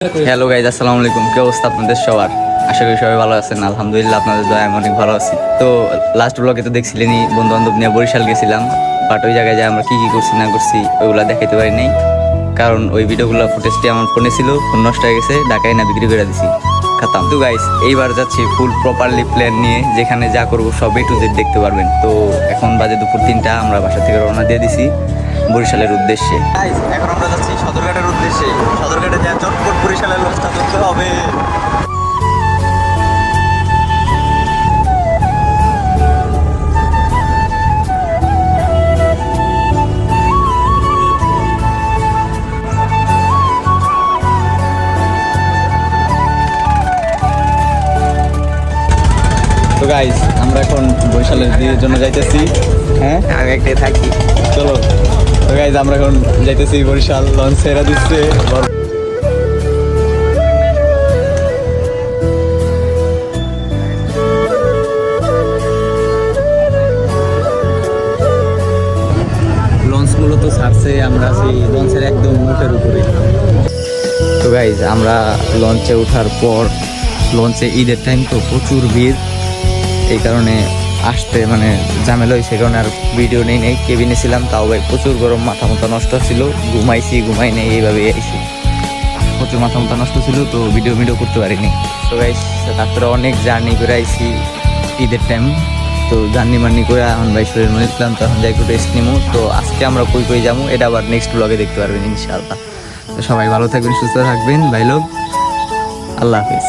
Hello guys, আসসালামু আলাইকুম। কি অবস্থা আপনাদের সবার? আশা করি সবাই ভালো আছেন। আলহামদুলিল্লাহ, আপনাদের দয়ায় আমি অনেক ভালো আছি। তো লাস্ট ব্লগে তো দেখছিলেনই, বন্ধু বান্ধব নিয়ে বরিশাল গেছিলাম। বাট ওই জায়গায় যে আমরা কি কি করছি না করছি ওইগুলা দেখাইতে পারি নাই, কারণ ওই ভিডিওগুলো ফুটেজটি আমার ফোনে ছিল, ফোন নষ্ট হয়ে গেছে, ঢাকায় না বিক্রি করে দিছি, খাতাম। তো গাইজ এইবার যাচ্ছি ফুল প্রপারলি প্ল্যান নিয়ে, যেখানে যা করবো সব A to Z দেখতে পারবেন। তো এখন বাজে দুপুর 3টা, আমরা বাসা থেকে রওনা দিয়ে দিছি বরিশালের উদ্দেশ্যে। এখন আমরা যাচ্ছি সদরঘাটের উদ্দেশ্যে। সদরঘাটে যা চটপট বরিশালের লঞ্চটা ধরতে হবে। তো গাইস, আমরা এখন বরিশালের দিকের জন্য যাইতেছি। হ্যাঁ, আমি একটাই থাকি, চলো। তো গাইস, আমরা এখন যাইতেছি বরিশাল, লঞ্চ ছেড়ে দিচ্ছে। লঞ্চ মূলত ছাড়ছে, আমরা সেই লঞ্চের একদম মুখের উপরে। তো গাইস, আমরা লঞ্চে ওঠার পর, লঞ্চে ঈদের টাইম তো প্রচুর ভিড়, এই কারণে আসতে মানে ঝামেলা হয়েছে, কারণে আর ভিডিও নেই কেবিনে ছিলাম। তাও ভাই প্রচুর গরম, মাথা মতো নষ্ট ছিল, ঘুমাই নেই, এইভাবে আইছি। প্রচুর মাথা মতো নষ্ট ছিল, তো ভিডিও করতে পারিনি। তো গাইস, তারপরে অনেক জার্নি করে আইছি ঈদের টাইম। তো জার্নি করে এখন ভাই শরীর মনে ছিলাম, তখন যাই একটু রেস্ট নিবো। তো আজকে আমরা কই যাবো এটা আবার নেক্সট ব্লগে দেখতে পারবেন ইনশাআল্লাহ। তো সবাই ভালো থাকবেন, সুস্থ থাকবেন ভাই লোক। আল্লাহ হাফিজ।